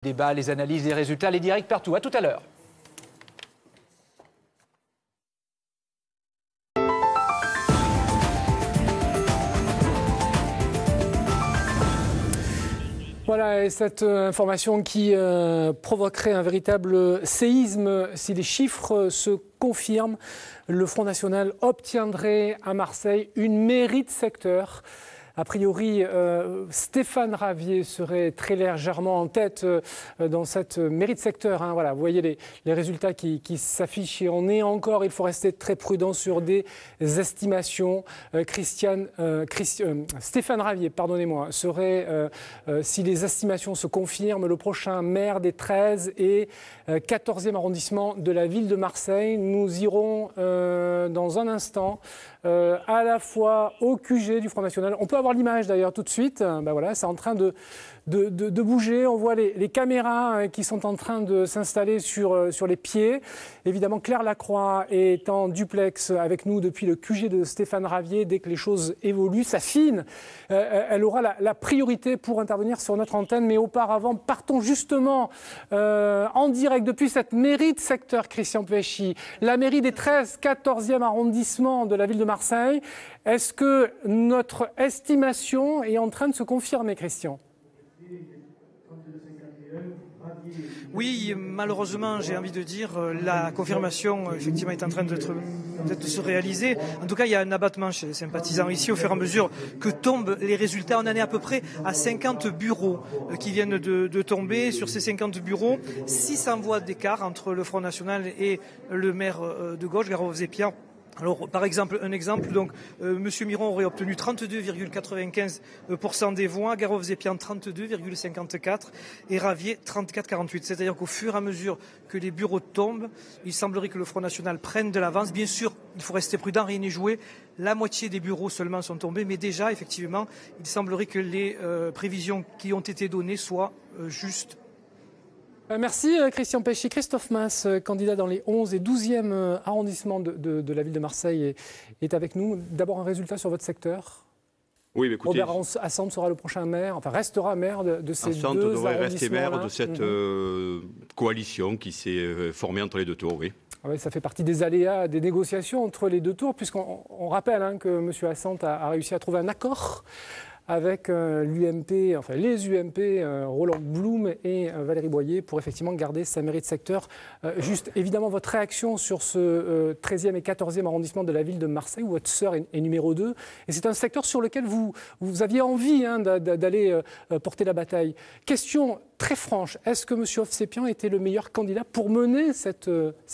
Débat, les analyses, les résultats, les directs partout. À tout à l'heure. Voilà, et cette information qui provoquerait un véritable séisme si les chiffres se confirment. Le Front National obtiendrait à Marseille une mairie de secteur. A priori, Stéphane Ravier serait très légèrement en tête dans cette mairie de secteur. Hein. Voilà, vous voyez les résultats qui s'affichent et on est encore, il faut rester très prudent sur des estimations. Stéphane Ravier, pardonnez-moi, serait, si les estimations se confirment, le prochain maire des 13 et 14e arrondissement de la ville de Marseille. Nous irons dans un instant à la fois au QG du Front National. On peut avoir l'image d'ailleurs tout de suite. Ben voilà, c'est en train de bouger. On voit les caméras qui sont en train de s'installer sur les pieds. Évidemment, Claire Lacroix est en duplex avec nous depuis le QG de Stéphane Ravier. Dès que les choses évoluent, s'affinent, elle aura la priorité pour intervenir sur notre antenne. Mais auparavant, partons justement en direct depuis cette mairie de secteur, Christian Péchy, la mairie des 13, 14e arrondissement de la ville de Marseille. Est-ce que notre estimation est en train de se confirmer, Christian ? Oui, malheureusement, j'ai envie de dire, la confirmation effectivement est en train de se réaliser. En tout cas, il y a un abattement chez les sympathisants ici au fur et à mesure que tombent les résultats. On en est à peu près à 50 bureaux qui viennent de tomber. Sur ces 50 bureaux, 600 voix d'écart entre le Front National et le maire de gauche, Garov-Zépian. Alors, par exemple, donc, Monsieur Miron aurait obtenu 32,95% des voix, Garov-Zépian 32,54% et Ravier 34,48%. C'est-à-dire qu'au fur et à mesure que les bureaux tombent, il semblerait que le Front National prenne de l'avance. Bien sûr, il faut rester prudent, rien n'est joué. La moitié des bureaux seulement sont tombés, mais déjà, effectivement, il semblerait que les prévisions qui ont été données soient justes. Merci Christian Péchy. Christophe Mas, candidat dans les 11 et 12e arrondissements de la ville de Marseille, est avec nous. D'abord un résultat sur votre secteur. Oui, mais écoutez, Robert Assante sera le prochain maire, enfin restera maire de ces Assante deux devrait rester maire arrondissements-là. de cette coalition qui s'est formée entre les deux tours, oui. Oui, ça fait partie des aléas des négociations entre les deux tours, puisqu'on rappelle que M. Assante a réussi à trouver un accord avec l'UMP, enfin les UMP, Roland Blum et Valérie Boyer, pour effectivement garder sa mairie de secteur. Juste, évidemment, votre réaction sur ce 13e et 14e arrondissement de la ville de Marseille, où votre sœur est numéro 2. Et c'est un secteur sur lequel vous aviez envie d'aller porter la bataille. Question très franche, est-ce que M. Hovsepian était le meilleur candidat pour mener cette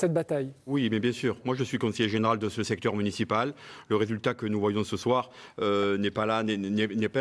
bataille ? Oui, mais bien sûr. Moi, je suis conseiller général de ce secteur municipal. Le résultat que nous voyons ce soir n'est pas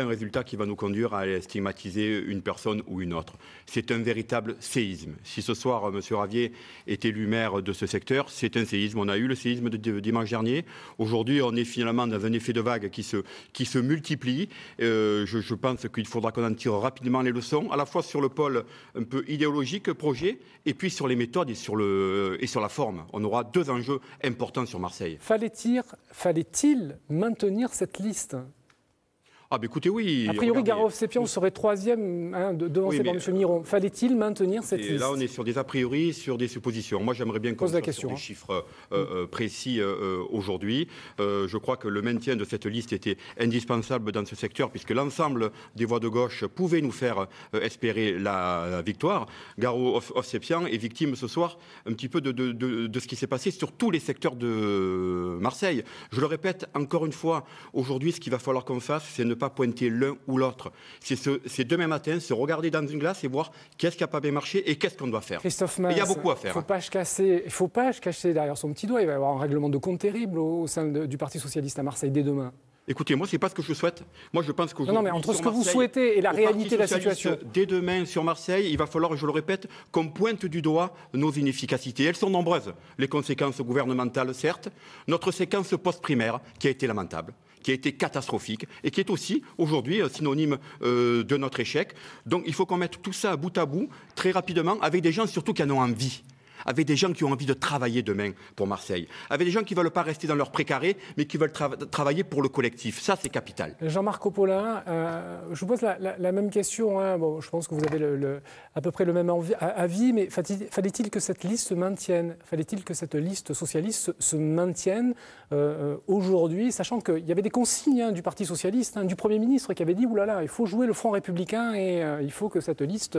un résultat qui va nous conduire à stigmatiser une personne ou une autre. C'est un véritable séisme. Si ce soir, M. Ravier est élu maire de ce secteur, c'est un séisme. On a eu le séisme de dimanche dernier. Aujourd'hui, on est finalement dans un effet de vague qui se multiplie. Je pense qu'il faudra qu'on en tire rapidement les leçons, à la fois sur le pôle un peu idéologique, projet, et puis sur les méthodes et sur la forme. On aura deux enjeux importants sur Marseille. Fallait-il maintenir cette liste ? Ah, bah écoutez, oui. A priori, Garov-Zépian serait 3e, devancé par M. Miron. Fallait-il maintenir cette liste ? Là, on est sur des a priori, sur des suppositions. Moi, j'aimerais bien qu'on soit sur des chiffres précis aujourd'hui. Je crois que le maintien de cette liste était indispensable dans ce secteur, puisque l'ensemble des voix de gauche pouvaient nous faire espérer la victoire. Garov-Zépian est victime ce soir un petit peu de ce qui s'est passé sur tous les secteurs de Marseille. Je le répète encore une fois, aujourd'hui, ce qu'il va falloir qu'on fasse, c'est ne pas pointer l'un ou l'autre. C'est demain matin, se regarder dans une glace et voir qu'est-ce qui n'a pas bien marché et qu'est-ce qu'on doit faire. Christophe Mas, il y a beaucoup à faire. Il ne faut pas se cacher derrière son petit doigt. Il va y avoir un règlement de compte terrible au sein du Parti socialiste à Marseille dès demain. Écoutez, moi, ce n'est pas ce que je souhaite. Moi, je pense qu'aujourd'hui, non, mais entre ce que vous souhaitez et la réalité de la situation. Dès demain, sur Marseille, il va falloir, je le répète, qu'on pointe du doigt nos inefficacités. Elles sont nombreuses. Les conséquences gouvernementales, certes. Notre séquence post-primaire, qui a été lamentable, qui a été catastrophique et qui est aussi aujourd'hui synonyme de notre échec. Donc il faut qu'on mette tout ça bout à bout très rapidement avec des gens surtout qui en ont envie. avec des gens qui ont envie de travailler demain pour Marseille, avec des gens qui ne veulent pas rester dans leur précaré, mais qui veulent travailler pour le collectif. Ça, c'est capital. Jean-Marc Coppola, je vous pose la même question. Hein. Bon, je pense que vous avez à peu près le même avis, mais fallait-il que cette liste se maintienne? Fallait-il que cette liste socialiste se maintienne aujourd'hui, sachant qu'il y avait des consignes du Parti socialiste, du Premier ministre, qui avait dit « oulala, il faut jouer le Front républicain et il faut que cette liste,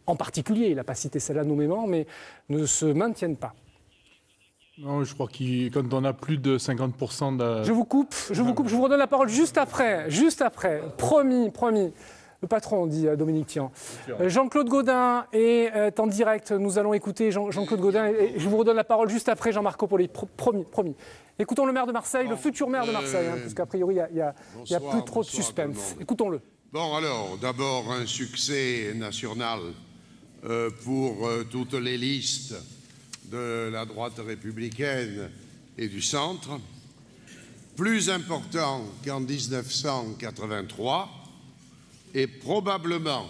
en particulier, il n'a pas cité celle-là nommément, mais ne se maintienne pas ». Non, je crois que quand on a plus de 50% de... Je vous coupe, je vous redonne la parole juste après. Promis. Le patron, dit Dominique Tian. Jean-Claude Gaudin est en direct. Nous allons écouter Jean-Claude Gaudin et je vous redonne la parole juste après Jean-Marc Coppola. Promis. Écoutons le maire de Marseille, le futur maire de Marseille, puisqu'a priori, il n'y a plus trop de suspense. Écoutons-le. Bon, alors, d'abord, un succès national pour toutes les listes de la droite républicaine et du centre, plus important qu'en 1983 et probablement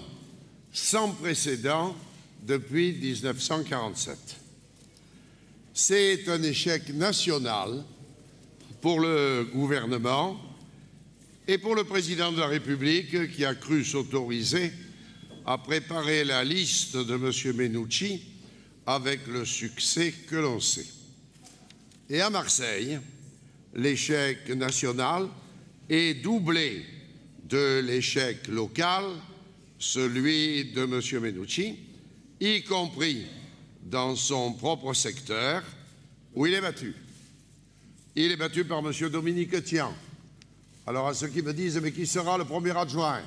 sans précédent depuis 1947. C'est un échec national pour le gouvernement et pour le président de la République qui a cru s'autoriser à préparer la liste de M. Menucci avec le succès que l'on sait. Et à Marseille, l'échec national est doublé de l'échec local, celui de M. Menucci, y compris dans son propre secteur, où il est battu. Il est battu par M. Dominique Tian. Alors à ceux qui me disent « mais qui sera le premier adjoint ?»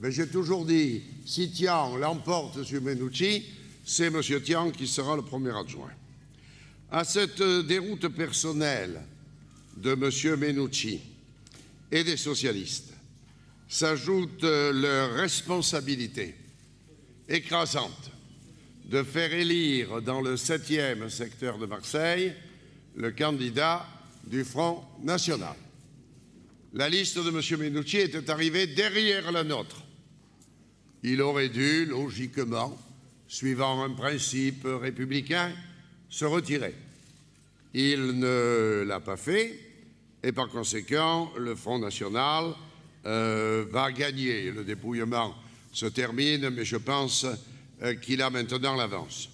J'ai toujours dit, si Tian l'emporte sur Menucci, c'est M. Tian qui sera le premier adjoint. À cette déroute personnelle de M. Menucci et des socialistes s'ajoute leur responsabilité écrasante de faire élire dans le 7e secteur de Marseille le candidat du Front National. La liste de M. Menucci était arrivée derrière la nôtre. Il aurait dû, logiquement, suivant un principe républicain, se retirer. Il ne l'a pas fait et par conséquent, le Front National va gagner. Le dépouillement se termine, mais je pense qu'il a maintenant l'avance.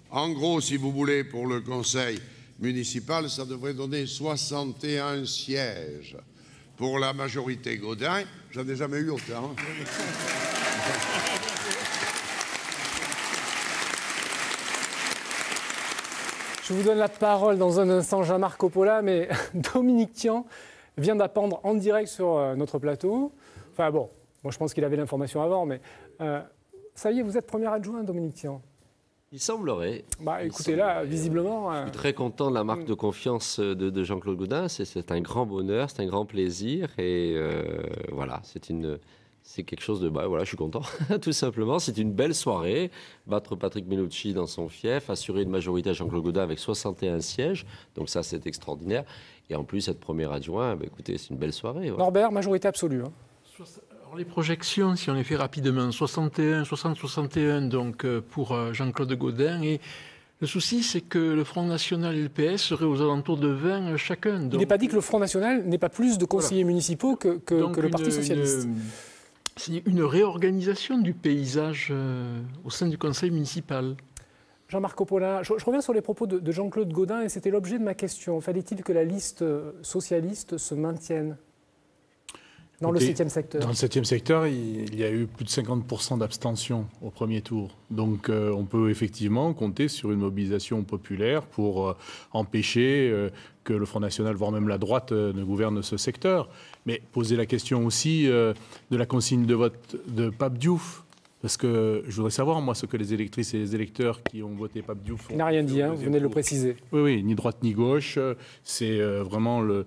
En gros, si vous voulez, pour le conseil municipal, ça devrait donner 61 sièges. Pour la majorité Gaudin, j'en ai jamais eu autant. Je vous donne la parole dans un instant, Jean-Marc Coppola, mais Dominique Tian vient d'apprendre en direct sur notre plateau. Enfin bon, moi je pense qu'il avait l'information avant, mais ça y est, vous êtes premier adjoint, Dominique Tian. Il semblerait. Écoutez, là, visiblement... Je suis très content de la marque de confiance de Jean-Claude Gaudin. C'est un grand bonheur, c'est un grand plaisir. Et voilà, c'est quelque chose de... voilà, je suis content, tout simplement. C'est une belle soirée. Battre Patrick Menucci dans son fief, assurer une majorité à Jean-Claude Gaudin avec 61 sièges. Donc ça, c'est extraordinaire. Et en plus, être premier adjoint, écoutez, c'est une belle soirée. Ouais. Norbert, majorité absolue. Alors les projections, si on les fait rapidement, 60-61 donc pour Jean-Claude Gaudin. Et le souci, c'est que le Front National et le PS seraient aux alentours de 20 chacun. Donc... Il n'est pas dit que le Front National n'ait pas plus de conseillers municipaux que le Parti socialiste. C'est une réorganisation du paysage au sein du conseil municipal. Jean-Marc Coppola, je reviens sur les propos de Jean-Claude Gaudin et c'était l'objet de ma question. Fallait-il que la liste socialiste se maintienne dans le 7e secteur? Dans le 7e secteur, il y a eu plus de 50% d'abstention au premier tour. Donc on peut effectivement compter sur une mobilisation populaire pour empêcher que le Front National, voire même la droite, ne gouverne ce secteur. Mais poser la question aussi de la consigne de vote de Pape Diouf. Parce que je voudrais savoir, moi, ce que les électrices et les électeurs qui ont voté Pape Diouf... Il n'a rien dit, vous venez de le préciser. Oui, ni droite ni gauche. C'est vraiment le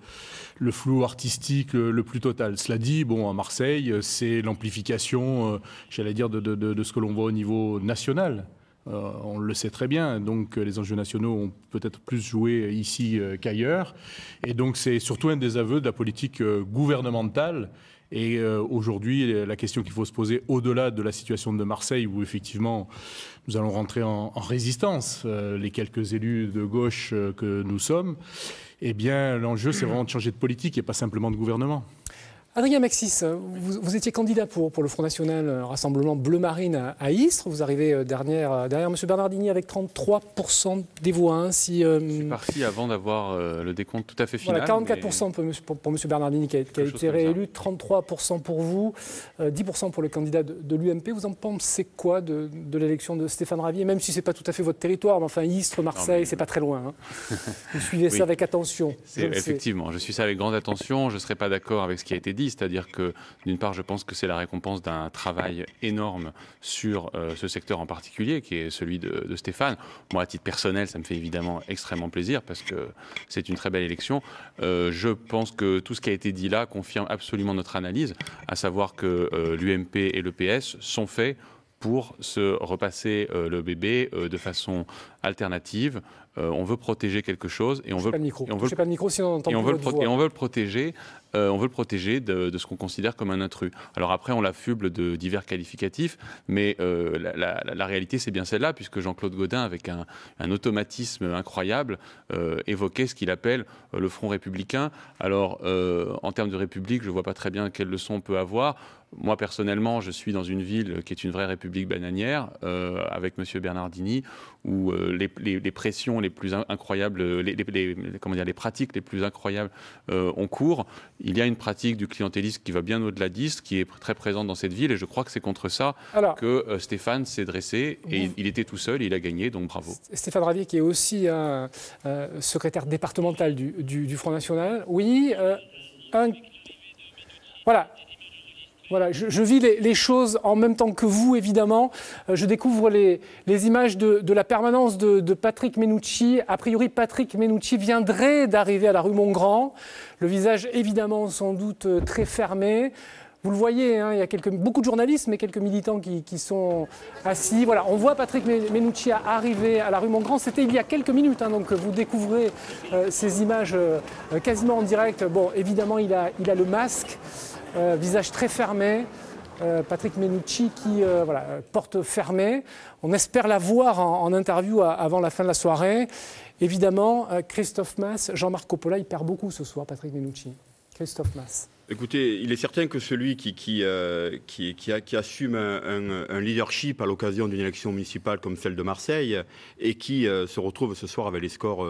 flou artistique le plus total. Cela dit, à Marseille, c'est l'amplification, j'allais dire, de ce que l'on voit au niveau national. On le sait très bien, donc les enjeux nationaux ont peut-être plus joué ici qu'ailleurs. Et donc c'est surtout un des aveux de la politique gouvernementale Et aujourd'hui, la question qu'il faut se poser au-delà de la situation de Marseille, où effectivement nous allons rentrer en résistance, les quelques élus de gauche que nous sommes, eh bien l'enjeu c'est vraiment de changer de politique et pas simplement de gouvernement. Adrien Maxis, vous étiez candidat pour le Front National Rassemblement Bleu Marine à Istres. Vous arrivez derrière M. Bernardini avec 33% des voix. Je suis parti avant d'avoir le décompte tout à fait final. Voilà, 44% pour M. Bernardini qui a été réélu, 33% pour vous, 10% pour le candidat de l'UMP. Vous en pensez quoi de l'élection de Stéphane Ravier, même si ce n'est pas tout à fait votre territoire, mais enfin Istres, Marseille, c'est pas très loin. Hein. Vous suivez ça avec attention. Effectivement, je suis ça avec grande attention. Je ne serai pas d'accord avec ce qui a été dit. C'est-à-dire que, d'une part, je pense que c'est la récompense d'un travail énorme sur ce secteur en particulier, qui est celui de Stéphane. Moi, à titre personnel, ça me fait évidemment extrêmement plaisir parce que c'est une très belle élection. Je pense que tout ce qui a été dit là confirme absolument notre analyse, à savoir que l'UMP et le PS sont faits pour se repasser le bébé de façon alternative. On veut protéger quelque chose et on veut le protéger. On veut le protéger de ce qu'on considère comme un intrus. Alors après, on l'affuble de divers qualificatifs, mais la réalité, c'est bien celle-là, puisque Jean-Claude Gaudin, avec un automatisme incroyable, évoquait ce qu'il appelle le Front républicain. Alors, en termes de République, je ne vois pas très bien quelle leçon on peut avoir. Moi, personnellement, je suis dans une ville qui est une vraie république bananière, avec M. Bernardini, où les pressions les plus incroyables, les pratiques les plus incroyables ont cours. Il y a une pratique du clientélisme qui va bien au-delà d'Istres, qui est très présente dans cette ville, et je crois que c'est contre ça que Stéphane s'est dressé, et il était tout seul, et il a gagné, donc bravo. Stéphane Ravier, qui est aussi secrétaire départemental du Front National. Oui, Voilà, je vis les choses en même temps que vous, évidemment. Je découvre les images de la permanence de Patrick Mennucci. A priori, Patrick Mennucci viendrait d'arriver à la rue Montgrand. Le visage, évidemment, sans doute très fermé. Vous le voyez, hein, il y a beaucoup de journalistes, mais quelques militants qui sont assis. Voilà, on voit Patrick Mennucci arriver à la rue Montgrand. C'était il y a quelques minutes, hein, donc vous découvrez ces images quasiment en direct. Bon, évidemment, il a le masque. Visage très fermé, Patrick Mennucci qui porte fermée. On espère la voir en interview avant la fin de la soirée. Évidemment, Christophe Masse, Jean-Marc Coppola, il perd beaucoup ce soir, Patrick Mennucci. Christophe Masse. Écoutez, il est certain que celui qui assume un leadership à l'occasion d'une élection municipale comme celle de Marseille et qui se retrouve ce soir avec les scores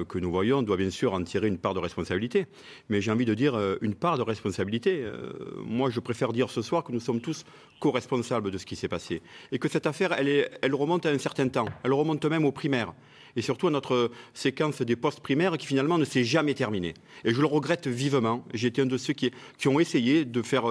que nous voyons doit bien sûr en tirer une part de responsabilité. Mais j'ai envie de dire une part de responsabilité. Moi, je préfère dire ce soir que nous sommes tous co-responsables de ce qui s'est passé et que cette affaire, elle remonte à un certain temps. Elle remonte même aux primaires. Et surtout à notre séquence des postes primaires qui finalement ne s'est jamais terminée. Et je le regrette vivement. J'étais un de ceux qui ont essayé de faire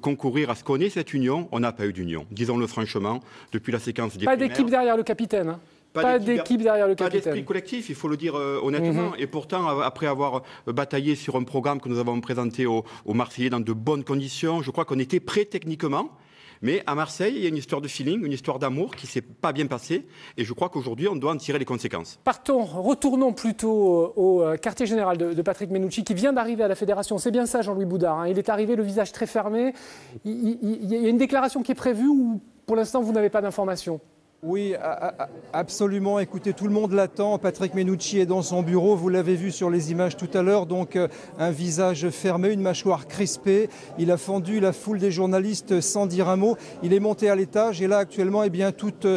concourir à ce qu'on ait cette union. On n'a pas eu d'union, disons-le franchement, depuis la séquence des primaires. Pas d'équipe derrière le capitaine, hein. Pas d'équipe derrière le capitaine. Pas d'esprit collectif, il faut le dire honnêtement. Et pourtant, après avoir bataillé sur un programme que nous avons présenté aux Marseillais dans de bonnes conditions, je crois qu'on était prêts techniquement. Mais à Marseille, il y a une histoire de feeling, une histoire d'amour qui ne s'est pas bien passée. Et je crois qu'aujourd'hui, on doit en tirer les conséquences. Retournons plutôt au quartier général de Patrick Mennucci, qui vient d'arriver à la Fédération. C'est bien ça, Jean-Louis Boudard, hein. Il est arrivé, le visage très fermé. Il y a une déclaration qui est prévue ou pour l'instant, vous n'avez pas d'informations ? Oui, absolument. Écoutez, tout le monde l'attend. Patrick Mennucci est dans son bureau. Vous l'avez vu sur les images tout à l'heure. Donc, un visage fermé, une mâchoire crispée. Il a fendu la foule des journalistes sans dire un mot. Il est monté à l'étage. Et là, actuellement, eh bien, toutes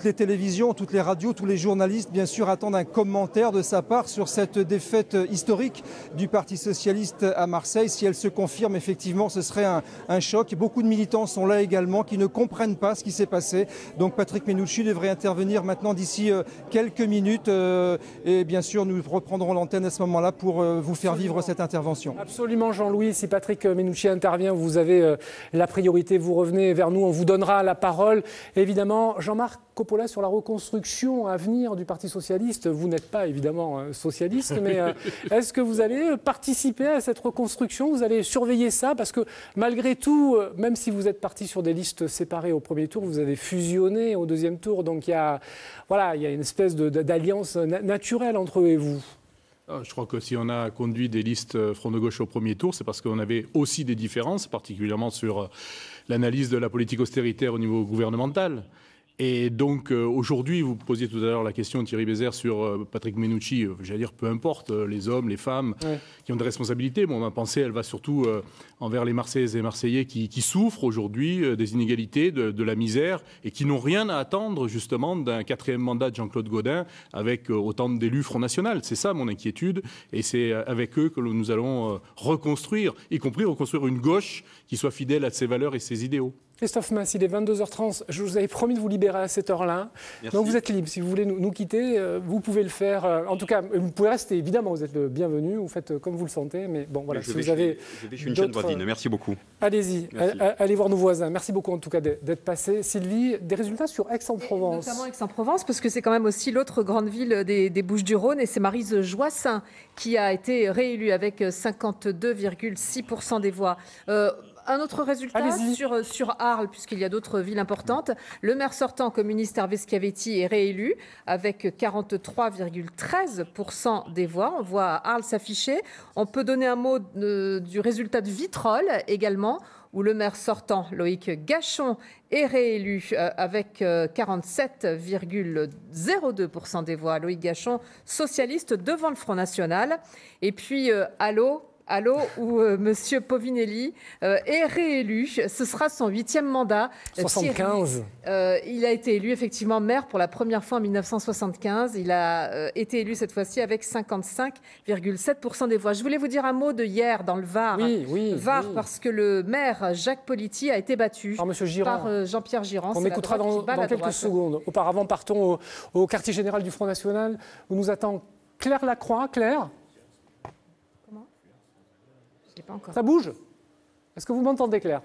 les télévisions, toutes les radios, tous les journalistes, bien sûr, attendent un commentaire de sa part sur cette défaite historique du Parti socialiste à Marseille. Si elle se confirme, effectivement, ce serait un choc. Beaucoup de militants sont là également qui ne comprennent pas ce qui s'est passé. Donc, Patrick Mennucci devrait intervenir maintenant d'ici quelques minutes et bien sûr nous reprendrons l'antenne à ce moment-là pour vous faire vivre cette intervention. Absolument Jean-Louis, si Patrick Mennucci intervient, vous avez la priorité, vous revenez vers nous, on vous donnera la parole. Évidemment, Jean-Marc Coppola, sur la reconstruction à venir du Parti socialiste, vous n'êtes pas évidemment socialiste, mais est-ce que vous allez participer à cette reconstruction? Vous allez surveiller ça? Parce que malgré tout, même si vous êtes parti sur des listes séparées au premier tour, vous avez fusionné au deuxième tour. Donc il y a une espèce d'alliance naturelle entre eux et vous. Je crois que si on a conduit des listes Front de gauche au premier tour, c'est parce qu'on avait aussi des différences, particulièrement sur l'analyse de la politique austéritaire au niveau gouvernemental. Et donc aujourd'hui, vous posiez tout à l'heure la question, Thierry Bézère, sur Patrick Mennucci. J'allais dire, peu importe, les hommes, les femmes qui ont des responsabilités. Bon, ma pensée, elle va surtout envers les Marseillaises et Marseillais qui souffrent aujourd'hui des inégalités, de la misère, et qui n'ont rien à attendre justement d'un 4e mandat de Jean-Claude Gaudin avec autant d'élus Front National. C'est ça mon inquiétude, et c'est avec eux que nous allons reconstruire, y compris reconstruire une gauche qui soit fidèle à ses valeurs et ses idéaux. Christophe Masse, il est 22h30. Je vous avais promis de vous libérer à cette heure-là. Donc vous êtes libre. Si vous voulez nous quitter, vous pouvez le faire. En tout cas, vous pouvez rester. Évidemment, vous êtes le bienvenu. Vous faites comme vous le sentez. Mais bon, voilà. Je vais chez une chaîne voisine. Merci beaucoup. Allez-y. Allez voir nos voisins. Merci beaucoup en tout cas d'être passé. Sylvie, des résultats sur Aix-en-Provence. Notamment Aix-en-Provence, parce que c'est quand même aussi l'autre grande ville des Bouches-du-Rhône. Et c'est Maryse Joissaint qui a été réélue avec 52,6% des voix. Un autre résultat sur Arles, puisqu'il y a d'autres villes importantes. Le maire sortant communiste Hervé Schiavetti est réélu avec 43,13% des voix. On voit Arles s'afficher. On peut donner un mot du résultat de Vitrolles également, où le maire sortant, Loïc Gachon, est réélu avec 47,02% des voix. Loïc Gachon, socialiste devant le Front National. Et puis, où M. Povinelli est réélu. Ce sera son 8e mandat. 75. Il a été élu effectivement maire pour la première fois en 1975. Il a été élu cette fois-ci avec 55,7% des voix. Je voulais vous dire un mot de hier dans le Var. Var, parce que le maire Jacques Politi a été battu par Jean-Pierre Girand. On écoutera dans quelques secondes. Auparavant, partons au quartier général du Front National où nous attend Claire Lacroix. Claire ? Ça bouge? Est-ce que vous m'entendez, Claire?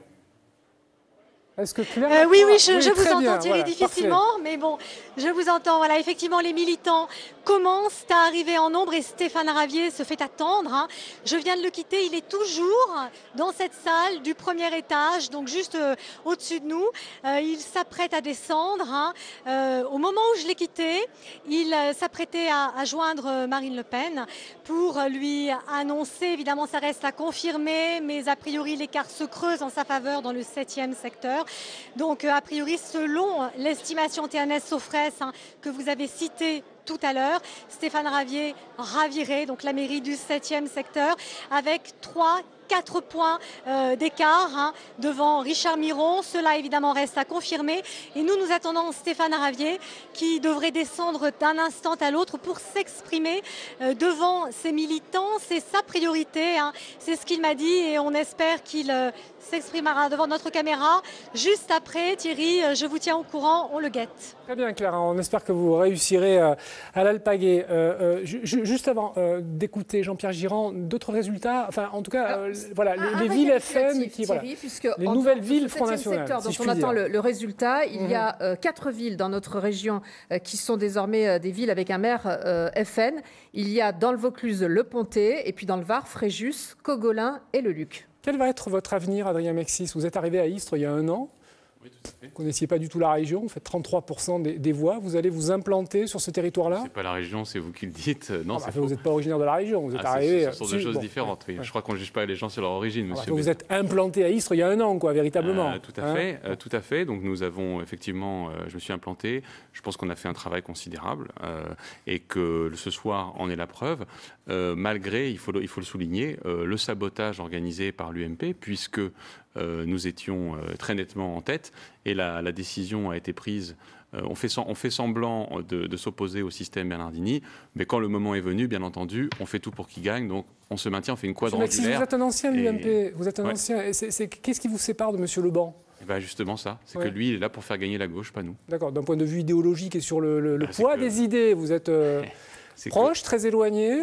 Est-ce que Claire oui, je vous entends, Thierry, difficilement, parfait. Mais bon, je vous entends. Voilà, effectivement, les militants commencent à arriver en nombre et Stéphane Ravier se fait attendre. Hein. Je viens de le quitter, il est toujours dans cette salle du premier étage, donc juste au-dessus de nous. Il s'apprête à descendre. Hein. Au moment où je l'ai quitté, il s'apprêtait à joindre Marine Le Pen pour lui annoncer, évidemment, ça reste à confirmer, mais a priori, l'écart se creuse en sa faveur dans le 7e secteur. Donc, a priori, selon l'estimation TNS Sofres que vous avez citée tout à l'heure, Stéphane Ravier ravirait donc la mairie du 7e secteur avec 4 points d'écart devant Richard Miron. Cela évidemment reste à confirmer et nous attendons Stéphane Ravier qui devrait descendre d'un instant à l'autre pour s'exprimer devant ses militants. C'est sa priorité, c'est ce qu'il m'a dit et on espère qu'il s'exprimera devant notre caméra juste après. Thierry, je vous tiens au courant, on le guette. Très bien Clara, on espère que vous réussirez à l'alpaguer. Juste avant d'écouter Jean-Pierre Girand, d'autres résultats, enfin en tout cas voilà, les villes FM, les nouvelles villes Front National. Dont on attend le résultat, il y a 4 villes dans notre région qui sont désormais des villes avec un maire FN. Il y a dans le Vaucluse Le Pontet et puis dans le Var, Fréjus, Cogolin et Le Luc. Quel va être votre avenir, Adrien Mexis? Vous êtes arrivé à Istres il y a 1 an. Oui, tout à fait. Vous ne connaissiez pas du tout la région, vous faites 33% des voix. Vous allez vous implanter sur ce territoire-là? C'est pas la région, c'est vous qui le dites. Non, c'est faux. Vous n'êtes pas originaire de la région, vous êtes arrivé... Ce sont deux choses différentes, oui. Je crois qu'on ne juge pas les gens sur leur origine, monsieur. Vous êtes implanté à Istres il y a 1 an, quoi, véritablement. Tout à fait, tout à fait. Donc nous avons effectivement, je me suis implanté. Je pense qu'on a fait un travail considérable et que ce soir en est la preuve. Malgré, il faut le souligner, le sabotage organisé par l'UMP, puisque nous étions très nettement en tête et la décision a été prise. On fait semblant de s'opposer au système Bernardini, mais quand le moment est venu, bien entendu, on fait tout pour qu'il gagne. Donc on se maintient, on fait une quadrangulaire. Vous êtes un ancien de l'UMP, vous êtes un ancien. Qu'est-ce qui vous sépare de M. Leban? Justement ça, c'est que lui, il est là pour faire gagner la gauche, pas nous. D'accord, d'un point de vue idéologique et sur le poids des idées, vous êtes... proche, très éloigné,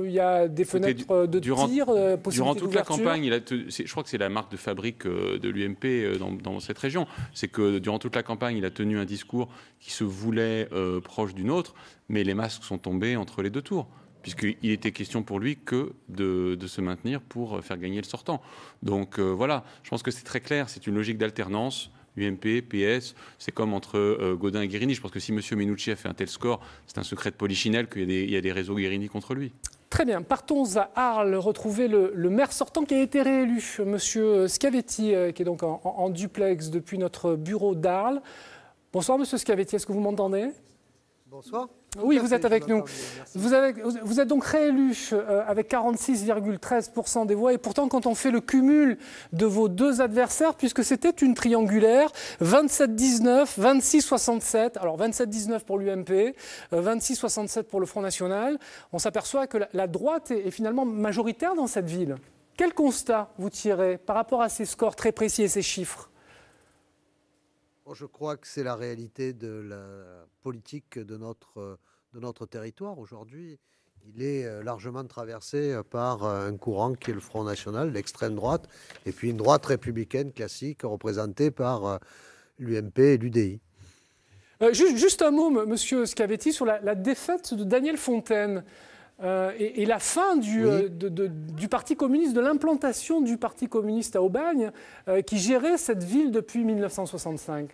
il y a des fenêtres de tir, possibilité durant toute la campagne, je crois que c'est la marque de fabrique de l'UMP dans cette région, c'est que durant toute la campagne, il a tenu un discours qui se voulait proche d'une autre, mais les masques sont tombés entre les 2 tours, puisqu'il était question pour lui que de se maintenir pour faire gagner le sortant. Donc voilà, je pense que c'est très clair, c'est une logique d'alternance. UMP, PS, c'est comme entre Gaudin et Guérini. Je pense que si M. Menucci a fait un tel score, c'est un secret de polichinelle qu'il y a des réseaux Guérini contre lui. Très bien. Partons à Arles, retrouver le maire sortant qui a été réélu, M. Scavetti, qui est donc en duplex depuis notre bureau d'Arles. Bonsoir, M. Scavetti, est-ce que vous m'entendez? Bonsoir. Oui, vous êtes avec nous. Vous êtes donc réélu avec 46,13% des voix. Et pourtant, quand on fait le cumul de vos deux adversaires, puisque c'était une triangulaire, 27-19, 26-67, alors 27-19 pour l'UMP, 26-67 pour le Front National, on s'aperçoit que la droite est finalement majoritaire dans cette ville. Quel constat vous tirez par rapport à ces scores très précis et ces chiffres? Je crois que c'est la réalité de la politique de notre territoire aujourd'hui. Il est largement traversé par un courant qui est le Front National, l'extrême droite, et puis une droite républicaine classique représentée par l'UMP et l'UDI. Juste un mot, Monsieur Scavetti, sur la défaite de Daniel Fontaine et la fin du Parti communiste, de l'implantation du Parti communiste à Aubagne, qui gérait cette ville depuis 1965.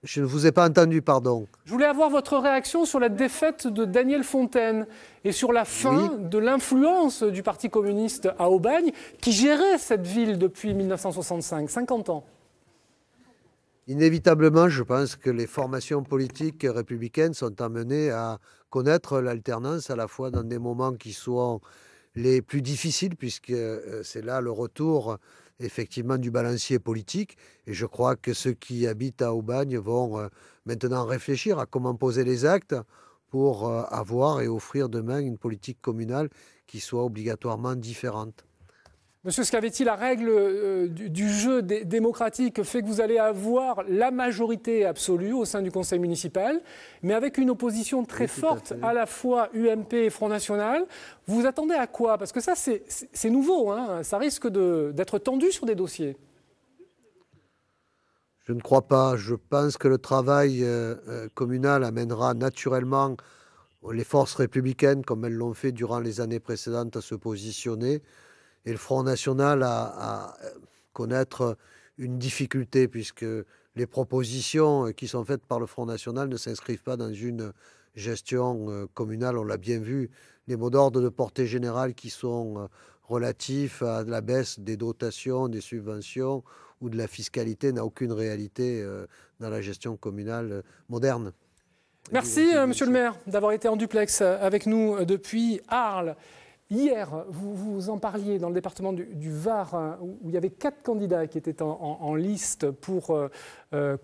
Je ne vous ai pas entendu, pardon. Je voulais avoir votre réaction sur la défaite de Daniel Fontaine et sur la fin de l'influence du Parti communiste à Aubagne, qui gérait cette ville depuis 1965, 50 ans. Inévitablement, je pense que les formations politiques républicaines sont amenées à connaître l'alternance à la fois dans des moments qui sont les plus difficiles, puisque c'est là le retour effectivement du balancier politique. Et je crois que ceux qui habitent à Aubagne vont maintenant réfléchir à comment poser les actes pour avoir et offrir demain une politique communale qui soit obligatoirement différente. Monsieur Scavetti, la règle du jeu démocratique fait que vous allez avoir la majorité absolue au sein du conseil municipal, mais avec une opposition très forte, à la fois UMP et Front National. Vous attendez à quoi? Parce que ça, c'est nouveau, hein. Ça risque d'être tendu sur des dossiers. Je ne crois pas. Je pense que le travail communal amènera naturellement les forces républicaines, comme elles l'ont fait durant les années précédentes, à se positionner. Et le Front National à connaître une difficulté, puisque les propositions qui sont faites par le Front National ne s'inscrivent pas dans une gestion communale. On l'a bien vu, les mots d'ordre de portée générale qui sont relatifs à la baisse des dotations, des subventions ou de la fiscalité n'a aucune réalité dans la gestion communale moderne. Merci, monsieur le maire, d'avoir été en duplex avec nous depuis Arles. Hier, vous en parliez dans le département du Var, où il y avait 4 candidats qui étaient en liste pour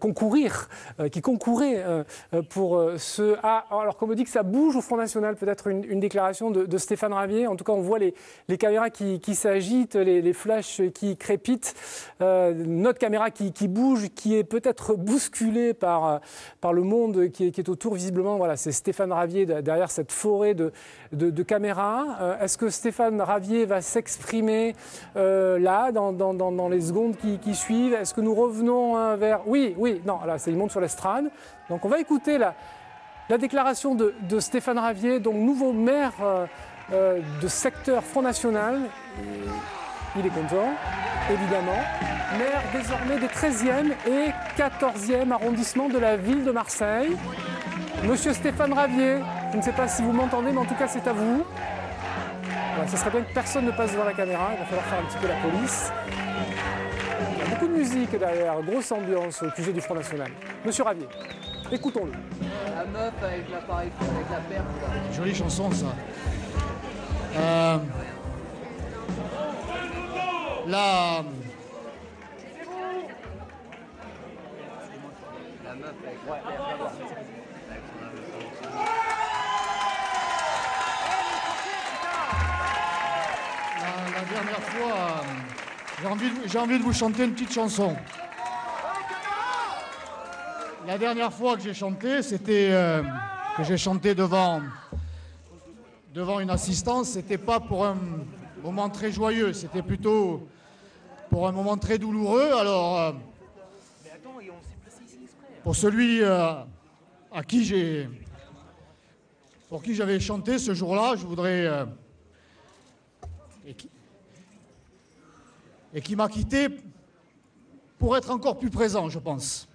concourir, qui concouraient pour ce... Ah, alors qu'on me dit que ça bouge au Front National, peut-être une déclaration de Stéphane Ravier. En tout cas, on voit les caméras qui s'agitent, les flashs qui crépitent, notre caméra qui bouge, qui est peut-être bousculée par le monde qui est autour. Visiblement, voilà, c'est Stéphane Ravier derrière cette forêt de caméras. Est-ce que Stéphane Ravier va s'exprimer là, dans les secondes qui suivent? Est-ce que nous revenons vers... Oui, non, là, il monte sur l'estrade. Donc on va écouter la déclaration de Stéphane Ravier, donc nouveau maire de secteur Front National. Il est content, évidemment. Maire désormais des 13e et 14e arrondissements de la ville de Marseille. Monsieur Stéphane Ravier, je ne sais pas si vous m'entendez, mais en tout cas, c'est à vous. Voilà, ce serait bien que personne ne passe devant la caméra, il va falloir faire un petit peu la police. Il y a beaucoup de musique derrière, grosse ambiance au QG du Front National. Monsieur Ravier, écoutons-le. La meuf avec l'appareil, avec la paire. Jolie chanson, ça. La meuf avec la paire. La dernière fois, j'ai envie de vous chanter une petite chanson. La dernière fois que j'ai chanté, c'était que j'ai chanté devant une assistance. C'était pas pour un moment très joyeux, c'était plutôt pour un moment très douloureux. Alors, pour celui pour qui j'avais chanté ce jour-là, je voudrais et qui m'a quitté pour être encore plus présent, je pense.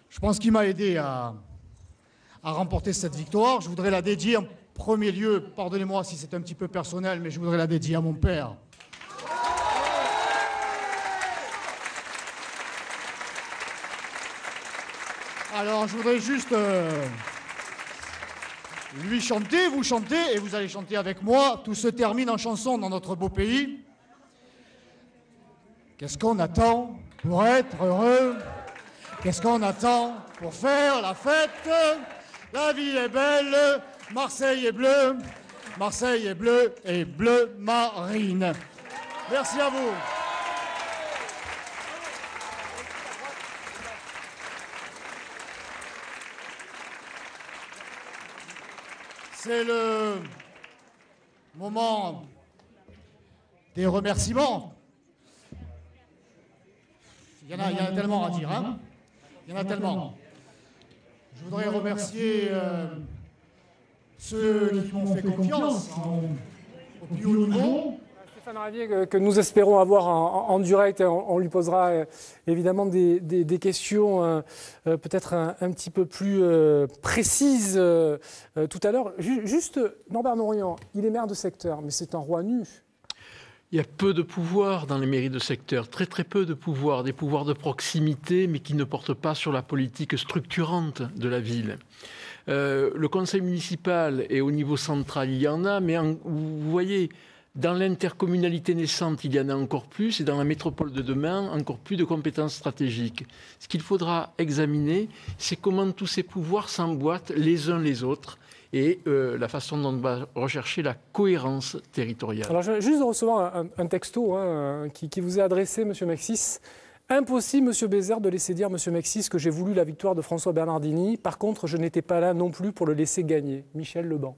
Je pense qu'il m'a aidé à remporter cette victoire. Je voudrais la dédier en premier lieu, pardonnez-moi si c'est un petit peu personnel, mais je voudrais la dédier à mon père. Alors, je voudrais juste lui chanter, vous chantez, et vous allez chanter avec moi. Tout se termine en chanson dans notre beau pays. Qu'est-ce qu'on attend pour être heureux? Qu'est-ce qu'on attend pour faire la fête? La ville est belle, Marseille est bleue, Marseille est bleue et bleu marine. Merci à vous. C'est le moment des remerciements. Il y en a tellement à dire, hein? Il y en a tellement. Je voudrais remercier ceux qui m'ont fait confiance au plus haut niveau. Stéphane Ravier, que nous espérons avoir en direct, on lui posera évidemment des questions peut-être un petit peu plus précises tout à l'heure. Juste, Norbert Norian, il est maire de secteur, mais c'est un roi nu. Il y a peu de pouvoir dans les mairies de secteur, très très peu de pouvoir, des pouvoirs de proximité, mais qui ne portent pas sur la politique structurante de la ville. Le conseil municipal et au niveau central, il y en a, mais vous voyez, dans l'intercommunalité naissante, il y en a encore plus, et dans la métropole de demain, encore plus de compétences stratégiques. Ce qu'il faudra examiner, c'est comment tous ces pouvoirs s'emboîtent les uns les autres, et la façon dont on va rechercher la cohérence territoriale. Alors, je viens juste de recevoir un texto qui vous est adressé, M. Mexis. Impossible, M. Bézère, de laisser dire, M. Mexis, que j'ai voulu la victoire de François Bernardini. Par contre, je n'étais pas là non plus pour le laisser gagner. Michel Leban.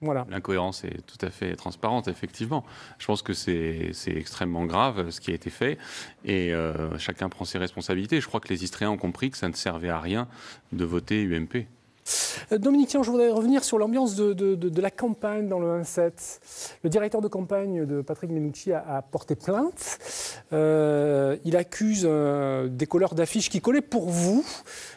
Voilà. L'incohérence est tout à fait transparente, effectivement. Je pense que c'est extrêmement grave ce qui a été fait et chacun prend ses responsabilités. Je crois que les Istriens ont compris que ça ne servait à rien de voter UMP. Dominique, tiens, je voudrais revenir sur l'ambiance de la campagne dans le 1-7. Le directeur de campagne de Patrick Mennucci a porté plainte. Il accuse des colleurs d'affiches qui collaient pour vous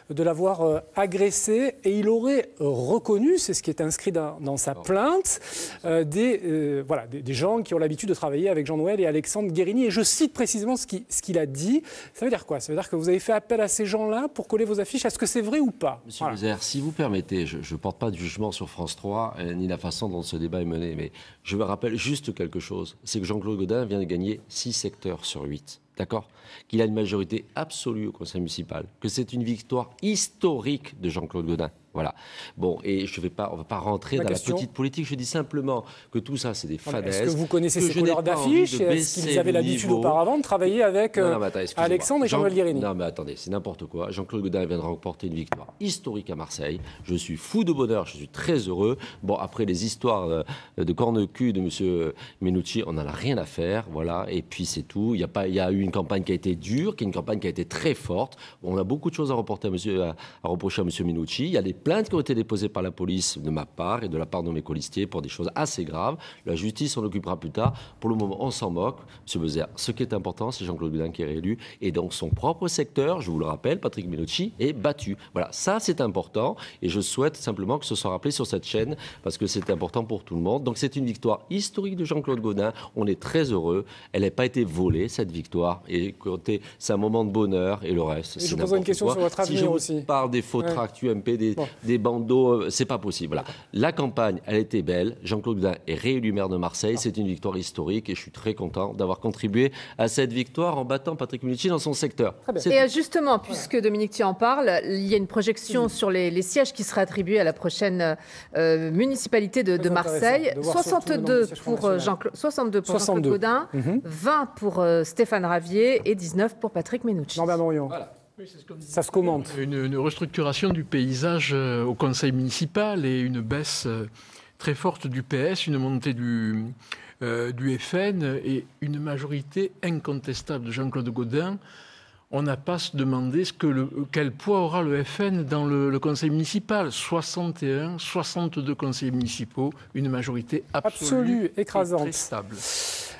de l'avoir agressé et il aurait reconnu, c'est ce qui est inscrit dans sa plainte, des gens qui ont l'habitude de travailler avec Jean-Noël et Alexandre Guérini. Et je cite précisément ce qu'il a dit. Ça veut dire quoi? Ça veut dire que vous avez fait appel à ces gens-là pour coller vos affiches. Est-ce que c'est vrai ou pas? Monsieur Bézère, si vous permettez, je ne porte pas de jugement sur France 3 ni la façon dont ce débat est mené, mais je me rappelle juste quelque chose, c'est que Jean-Claude Gaudin vient de gagner 6 secteurs sur 8. D'accord? Qu'il a une majorité absolue au conseil municipal, que c'est une victoire historique de Jean-Claude Gaudin. Voilà. Bon, et on ne va pas rentrer dans la petite politique. Je dis simplement que tout ça, c'est des fadaises. Est-ce que vous connaissez ces couleurs d'affiches? Est-ce qu'ils avaient l'habitude auparavant de travailler avec Alexandre et Jean-Noël Guérini? Non, mais attendez, c'est n'importe quoi. Jean-Claude Gaudin vient de remporter une victoire historique à Marseille. Je suis fou de bonheur, je suis très heureux. Bon, après les histoires de corne-cul de M. Mennucci, on n'en a rien à faire. Voilà, et puis c'est tout. Il y a eu une campagne qui a été dure, une campagne qui a été très forte. On a beaucoup de choses à reprocher à M. Mennucci. Il y a des plaintes qui ont été déposées par la police de ma part et de la part de mes colistiers pour des choses assez graves. La justice s'en occupera plus tard. Pour le moment, on s'en moque. M. Bézère, ce qui est important, c'est Jean-Claude Gaudin qui est réélu. Et donc, son propre secteur, je vous le rappelle, Patrick Mennucci, est battu. Voilà, ça, c'est important. Et je souhaite simplement que ce soit rappelé sur cette chaîne parce que c'est important pour tout le monde. Donc, c'est une victoire historique de Jean-Claude Gaudin. On est très heureux. Elle n'a pas été volée, cette victoire. Et c'est un moment de bonheur. Et le reste, c'est n'importe quoi. Je pose une question sur votre avenir aussi. Si je parle des faux tracts UMP, des bandeaux, c'est pas possible. Voilà. La campagne, elle était belle. Jean-Claude Gaudin est réélu maire de Marseille. C'est une victoire historique et je suis très content d'avoir contribué à cette victoire en battant Patrick Mennucci dans son secteur. Et justement, puisque Dominique, tu en parles, il y a une projection sur les sièges qui seraient attribués à la prochaine municipalité de Marseille. 62 pour Jean-Claude Gaudin, 20 pour Stéphane Ravier et 19 pour Patrick Mennucci. Norbert Norian. Voilà. Ça se commente. Une restructuration du paysage au conseil municipal et une baisse très forte du PS, une montée du FN et une majorité incontestable de Jean-Claude Gaudin. On n'a pas à se demander quel poids aura le FN dans le conseil municipal. 61, 62 conseillers municipaux, une majorité absolue écrasante. Et très stable.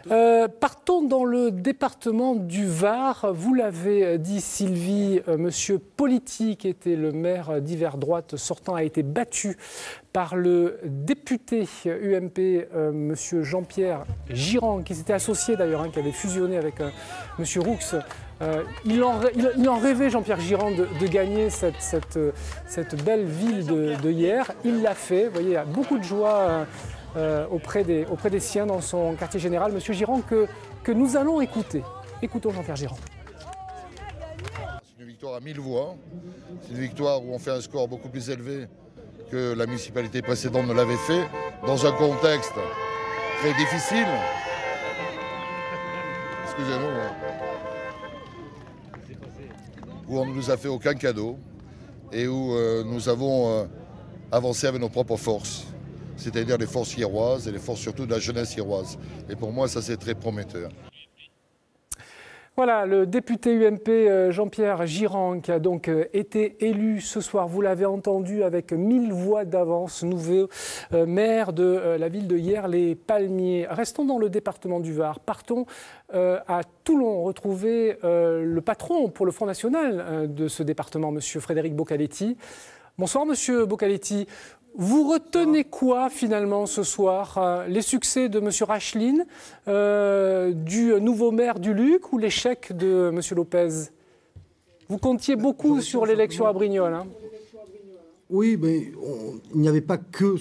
Partons dans le département du Var. Vous l'avez dit, Sylvie, monsieur Politi, qui était le maire d'hiver droite sortant, a été battu par le député UMP, monsieur Jean-Pierre Girand, qui s'était associé d'ailleurs, qui avait fusionné avec monsieur Roux. Il en rêvait, Jean-Pierre Girand, de gagner cette belle ville de hier. Il l'a fait. Vous voyez, il y a beaucoup de joie auprès des siens dans son quartier général. Monsieur Girand, que nous allons écouter. Écoutons Jean-Pierre Girand. C'est une victoire à 1000 voix. C'est une victoire où on fait un score beaucoup plus élevé que la municipalité précédente ne l'avait fait, dans un contexte très difficile. Excusez-nous. Où on ne nous a fait aucun cadeau et où nous avons avancé avec nos propres forces, c'est-à-dire les forces hiéroises et les forces surtout de la jeunesse hiéroise. Et pour moi, ça c'est très prometteur. Voilà, le député UMP Jean-Pierre Girand qui a donc été élu ce soir, vous l'avez entendu, avec 1000 voix d'avance, nouveau maire de la ville de Hyères-les-Palmiers. Restons dans le département du Var, partons à Toulon, retrouver le patron pour le Front National de ce département, monsieur Frédéric Boccaletti. Bonsoir monsieur Boccaletti. Vous retenez quoi finalement ce soir? Les succès de M. Racheline, du nouveau maire du Luc ou l'échec de M. Lopez? Vous comptiez beaucoup sur l'élection à Brignoles. Oui, mais il n'y avait pas que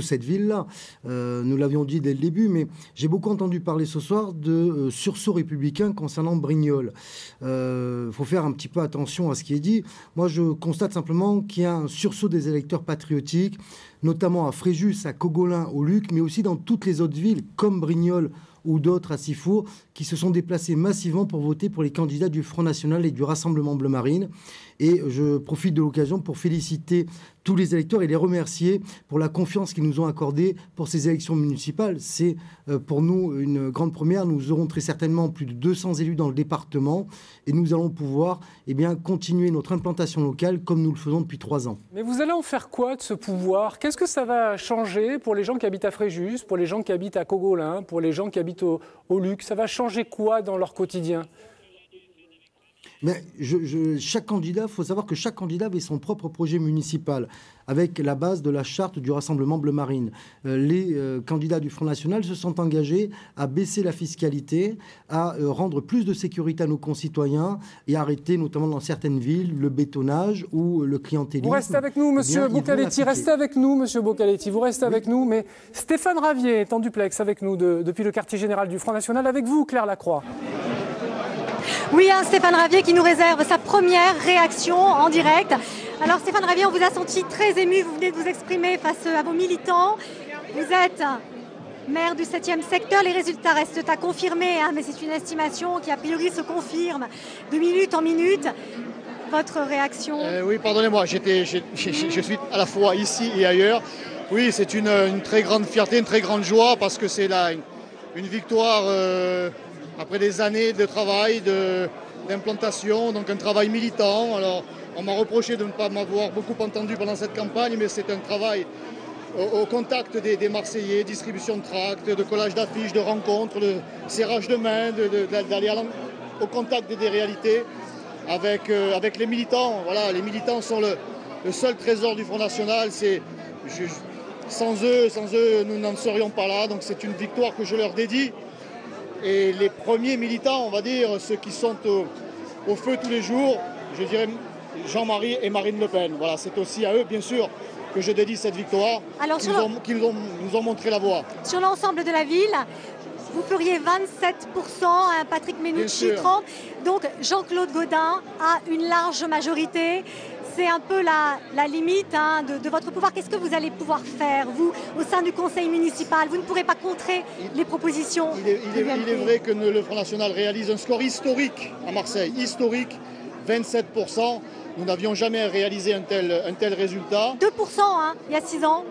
cette ville-là. Nous l'avions dit dès le début, mais j'ai beaucoup entendu parler ce soir de sursaut républicain concernant Brignoles. Faut faire un petit peu attention à ce qui est dit. Moi, je constate simplement qu'il y a un sursaut des électeurs patriotiques, notamment à Fréjus, à Cogolin, au Luc, mais aussi dans toutes les autres villes, comme Brignoles ou d'autres à Sifour, qui se sont déplacés massivement pour voter pour les candidats du Front National et du Rassemblement Bleu Marine. Et je profite de l'occasion pour féliciter tous les électeurs et les remercier pour la confiance qu'ils nous ont accordée pour ces élections municipales. C'est pour nous une grande première. Nous aurons très certainement plus de 200 élus dans le département et nous allons pouvoir continuer notre implantation locale comme nous le faisons depuis 3 ans. Mais vous allez en faire quoi de ce pouvoir? Qu'est-ce que ça va changer pour les gens qui habitent à Fréjus, pour les gens qui habitent à Cogolin, pour les gens qui habitent au Luc? Ça va changer quoi dans leur quotidien? Mais chaque candidat, il faut savoir que chaque candidat avait son propre projet municipal avec la base de la charte du Rassemblement Bleu Marine. Les candidats du Front National se sont engagés à baisser la fiscalité, à rendre plus de sécurité à nos concitoyens et à arrêter, notamment dans certaines villes, le bétonnage ou le clientélisme. Vous restez avec nous, monsieur Boccaletti. Restez avec nous, monsieur Boccaletti. Vous restez avec nous. Mais Stéphane Ravier est en duplex avec nous depuis le quartier général du Front National. Avec vous, Claire Lacroix. Oui, Stéphane Ravier qui nous réserve sa première réaction en direct. Alors Stéphane Ravier, on vous a senti très ému, vous venez de vous exprimer face à vos militants. Vous êtes maire du 7e secteur, les résultats restent à confirmer, mais c'est une estimation qui a priori se confirme de minute en minute. Votre réaction? Oui, pardonnez-moi, je suis à la fois ici et ailleurs. Oui, c'est une très grande fierté, une très grande joie parce que c'est une victoire... après des années de travail, d'implantation, donc un travail militant. Alors, on m'a reproché de ne pas m'avoir beaucoup entendu pendant cette campagne, mais c'est un travail au contact des Marseillais, distribution de tracts, de collage d'affiches, de rencontres, de serrage de main, d'aller au contact des réalités avec les militants. Voilà, les militants sont le seul trésor du Front National. Sans eux, nous n'en serions pas là. Donc c'est une victoire que je leur dédie. Et les premiers militants, on va dire, ceux qui sont au feu tous les jours, je dirais Jean-Marie et Marine Le Pen. Voilà, c'est aussi à eux, bien sûr, que je dédie cette victoire, qui nous ont montré la voie. Sur l'ensemble de la ville, vous feriez 27%, Patrick Menucci 30%. Donc Jean-Claude Gaudin a une large majorité. C'est un peu la limite de votre pouvoir. Qu'est-ce que vous allez pouvoir faire, vous, au sein du conseil municipal? Vous ne pourrez pas contrer les propositions. Il est vrai que le Front National réalise un score historique à Marseille. Historique, 27%. Nous n'avions jamais réalisé un tel résultat. 2% il y a 6 ans.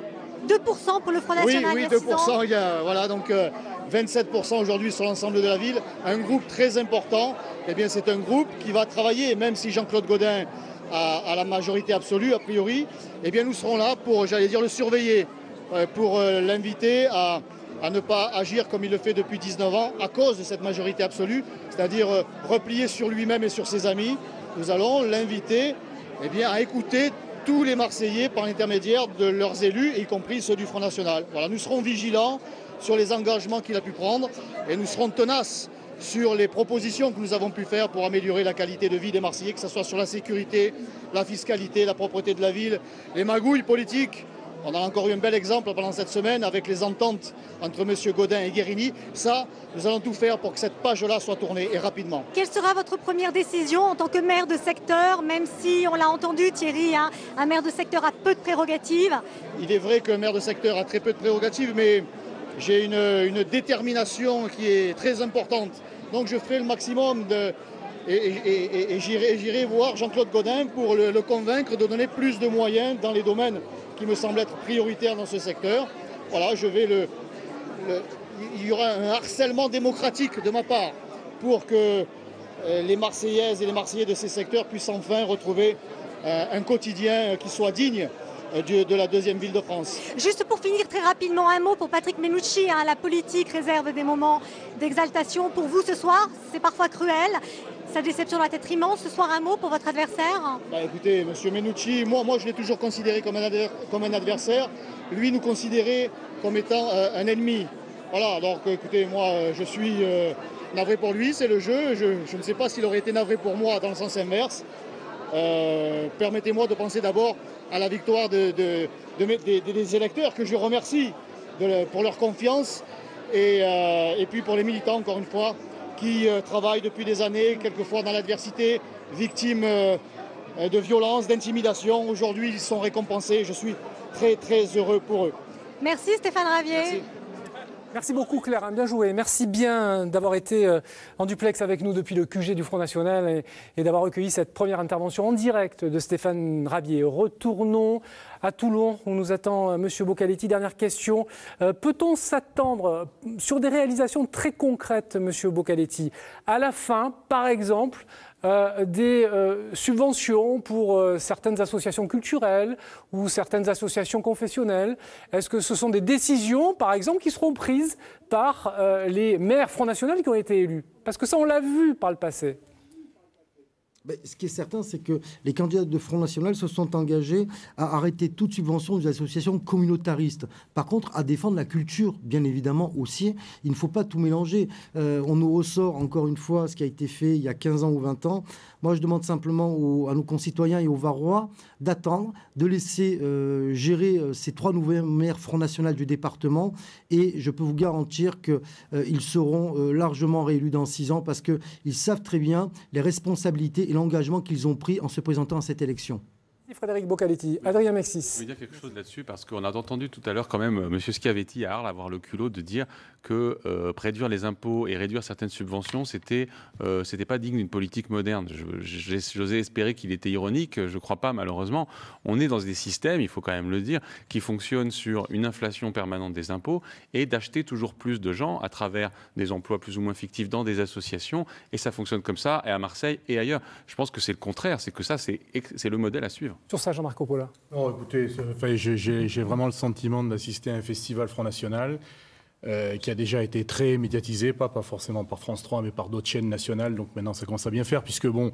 2% pour le Front National il y a 6 ans. Oui, 2%. Voilà, donc 27% aujourd'hui sur l'ensemble de la ville. Un groupe très important. Eh bien, c'est un groupe qui va travailler, même si Jean-Claude Gaudin à la majorité absolue, a priori, eh bien nous serons là pour, j'allais dire, le surveiller, pour l'inviter à à ne pas agir comme il le fait depuis 19 ans à cause de cette majorité absolue, c'est-à-dire replié sur lui-même et sur ses amis. Nous allons l'inviter à écouter tous les Marseillais par l'intermédiaire de leurs élus, y compris ceux du Front National. Voilà, nous serons vigilants sur les engagements qu'il a pu prendre et nous serons tenaces sur les propositions que nous avons pu faire pour améliorer la qualité de vie des Marseillais, que ce soit sur la sécurité, la fiscalité, la propreté de la ville, les magouilles politiques. On a encore eu un bel exemple pendant cette semaine avec les ententes entre M. Gaudin et Guérini. Ça, nous allons tout faire pour que cette page-là soit tournée et rapidement. Quelle sera votre première décision en tant que maire de secteur, même si, on l'a entendu Thierry, un maire de secteur a peu de prérogatives? Il est vrai qu'un maire de secteur a très peu de prérogatives, mais j'ai une détermination qui est très importante. Donc je ferai le maximum et j'irai voir Jean-Claude Gaudin pour le convaincre de donner plus de moyens dans les domaines qui me semblent être prioritaires dans ce secteur. Voilà, il y aura un harcèlement démocratique de ma part pour que les Marseillaises et les Marseillais de ces secteurs puissent enfin retrouver un quotidien qui soit digne de la deuxième ville de France. Juste pour finir très rapidement, un mot pour Patrick Mennucci. La politique réserve des moments d'exaltation pour vous ce soir. C'est parfois cruel. Sa déception doit être immense. Ce soir, un mot pour votre adversaire? Écoutez, M. Mennucci, moi je l'ai toujours considéré comme un adversaire. Lui nous considérait comme étant un ennemi. Voilà, donc écoutez, moi je suis navré pour lui, c'est le jeu. Je ne sais pas s'il aurait été navré pour moi dans le sens inverse. Permettez-moi de penser d'abord à la victoire des électeurs, que je remercie pour leur confiance, et puis pour les militants, encore une fois, qui travaillent depuis des années, quelquefois dans l'adversité, victimes de violences, d'intimidation. Aujourd'hui, ils sont récompensés. Je suis très, très heureux pour eux. Merci Stéphane Ravier. Merci. Merci beaucoup Claire, bien joué. Merci bien d'avoir été en duplex avec nous depuis le QG du Front National et d'avoir recueilli cette première intervention en direct de Stéphane Ravier. Retournons à Toulon où nous attend M. Boccaletti. Dernière question. Peut-on s'attendre sur des réalisations très concrètes, M. Boccaletti, à la fin, par exemple, des subventions pour certaines associations culturelles ou certaines associations confessionnelles? Est-ce que ce sont des décisions, par exemple, qui seront prises par les maires Front National qui ont été élus? Parce que ça, on l'a vu par le passé. Ce qui est certain, c'est que les candidats de Front National se sont engagés à arrêter toute subvention des associations communautaristes. Par contre, à défendre la culture, bien évidemment aussi. Il ne faut pas tout mélanger. On nous ressort encore une fois ce qui a été fait il y a 15 ans ou 20 ans. Moi, je demande simplement à nos concitoyens et aux Varois d'attendre, de laisser gérer ces 3 nouveaux maires Front National du département. Et je peux vous garantir qu'ils seront largement réélus dans 6 ans parce qu'ils savent très bien les responsabilités et l'engagement qu'ils ont pris en se présentant à cette élection. Frédéric Boccaletti, Adrien Mexis. Je veux dire quelque chose là-dessus parce qu'on a entendu tout à l'heure quand même M. Schiavetti à Arles avoir le culot de dire que réduire les impôts et réduire certaines subventions, c'était pas digne d'une politique moderne. J'osais espérer qu'il était ironique, je ne crois pas malheureusement. On est dans des systèmes, il faut quand même le dire, qui fonctionnent sur une inflation permanente des impôts et d'acheter toujours plus de gens à travers des emplois plus ou moins fictifs dans des associations, et ça fonctionne comme ça, et à Marseille et ailleurs. Je pense que c'est le contraire, c'est que ça c'est le modèle à suivre. Sur ça, Jean-Marc Coppola. Non, écoutez, j'ai vraiment le sentiment d'assister à un festival Front National qui a déjà été très médiatisé, pas forcément par France 3, mais par d'autres chaînes nationales. Donc maintenant, ça commence à bien faire, puisque dans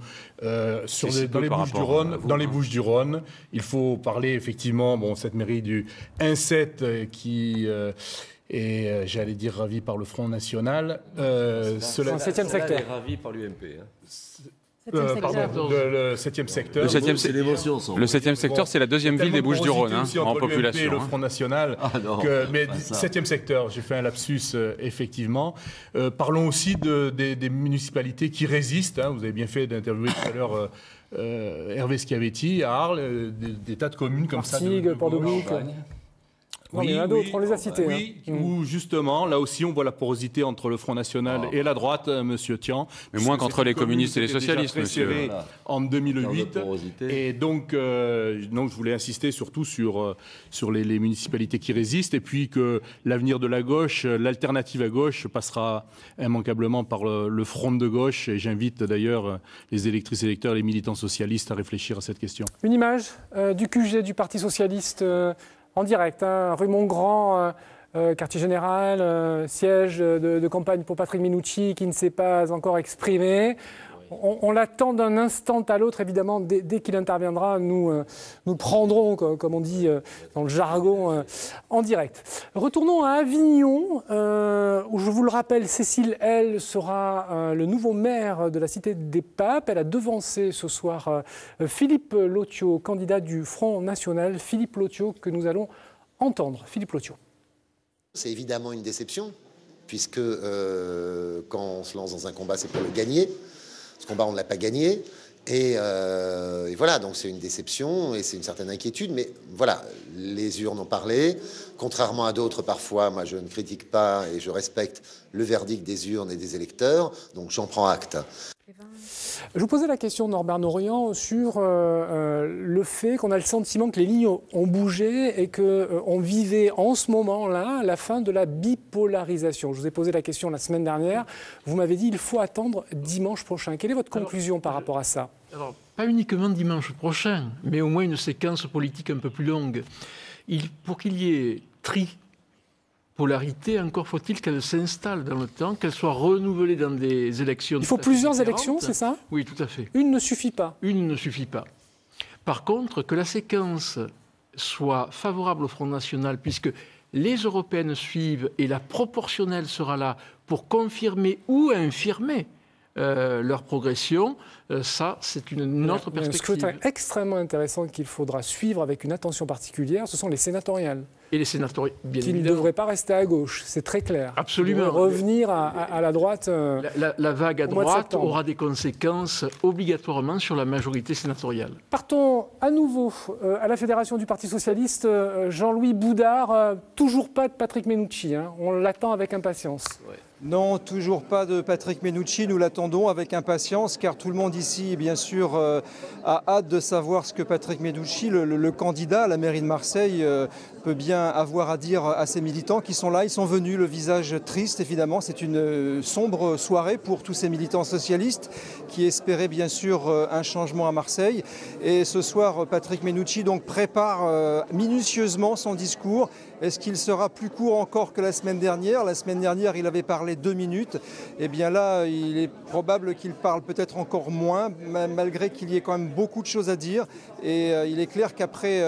les Bouches-du-Rhône, il faut parler effectivement, cette mairie du 1-7 qui est, j'allais dire, ravie par le Front National. Le 7e secteur est ravi par l'UMP. Le 7e secteur. Le 7e secteur, c'est la deuxième ville des Bouches-du-Rhône en population. Le Front National. Mais 7e secteur, j'ai fait un lapsus, effectivement. Parlons aussi des municipalités qui résistent. Vous avez bien fait d'interviewer tout à l'heure Hervé Schiavetti à Arles, des tas de communes comme ça. Martigues, Port-de-Bouc. Non, il y en a d'autres, on les a cités. Oui, où justement, là aussi, on voit la porosité entre le Front National et la droite, Monsieur Tian. Mais moins qu'entre les communistes et les socialistes, monsieur. En 2008. Et donc, je voulais insister surtout sur les municipalités qui résistent, et puis que l'avenir de la gauche, l'alternative à gauche, passera immanquablement par le front de gauche. Et j'invite d'ailleurs les électrices et électeurs, les militants socialistes à réfléchir à cette question. Une image du QG du Parti socialiste en direct, rue Montgrand, quartier général, siège de campagne pour Patrick Mennucci qui ne s'est pas encore exprimé. On l'attend d'un instant à l'autre, évidemment, dès qu'il interviendra, nous prendrons, comme on dit dans le jargon, en direct. Retournons à Avignon, où je vous le rappelle, Cécile, elle, sera le nouveau maire de la Cité des Papes. Elle a devancé ce soir Philippe Lotio, candidat du Front National. Philippe Lotio, que nous allons entendre. Philippe Lotio. C'est évidemment une déception, puisque quand on se lance dans un combat, c'est pour le gagner. Ce combat, on ne l'a pas gagné. Et voilà, donc c'est une déception et c'est une certaine inquiétude. Mais voilà, les urnes ont parlé. Contrairement à d'autres, parfois, moi, je ne critique pas et je respecte le verdict des urnes et des électeurs. Donc j'en prends acte. Je vous posais la question, Norbert Norian, sur le fait qu'on a le sentiment que les lignes ont bougé et qu'on vivait en ce moment-là la fin de la bipolarisation. Je vous ai posé la question la semaine dernière. Vous m'avez dit qu'il faut attendre dimanche prochain. Quelle est votre conclusion par rapport à ça? Alors, pas uniquement dimanche prochain, mais au moins une séquence politique un peu plus longue. Pour qu'il y ait polarité, encore faut-il qu'elle s'installe dans le temps, qu'elle soit renouvelée dans des élections. Il faut plusieurs élections, c'est ça? Oui, tout à fait. Une ne suffit pas? Une ne suffit pas. Par contre, que la séquence soit favorable au Front National, puisque les européennes suivent et la proportionnelle sera là pour confirmer ou infirmer leur progression, ça, c'est une autre perspective. Ce qui est extrêmement intéressant qu'il faudra suivre avec une attention particulière, ce sont les sénatoriales. Et les sénatoriales, bien évidemment. Qui ne devraient pas rester à gauche, c'est très clair. Absolument. Revenir à la droite. La vague à droite aura des conséquences obligatoirement sur la majorité sénatoriale. Partons à nouveau à la Fédération du Parti Socialiste. Jean-Louis Boudard, toujours pas de Patrick Mennucci, hein. On l'attend avec impatience. Ouais. Non, toujours pas de Patrick Mennucci. Nous l'attendons avec impatience car tout le monde ici, bien sûr, a hâte de savoir ce que Patrick Mennucci, le candidat à la mairie de Marseille, peut bien avoir à dire à ses militants qui sont là. Ils sont venus, le visage triste, évidemment. C'est une sombre soirée pour tous ces militants socialistes qui espéraient, bien sûr, un changement à Marseille. Et ce soir, Patrick Mennucci donc prépare minutieusement son discours. Est-ce qu'il sera plus court encore que la semaine dernière? La semaine dernière, il avait parlé 2 minutes. Eh bien là, il est probable qu'il parle peut-être encore moins, malgré qu'il y ait quand même beaucoup de choses à dire. Et il est clair qu'après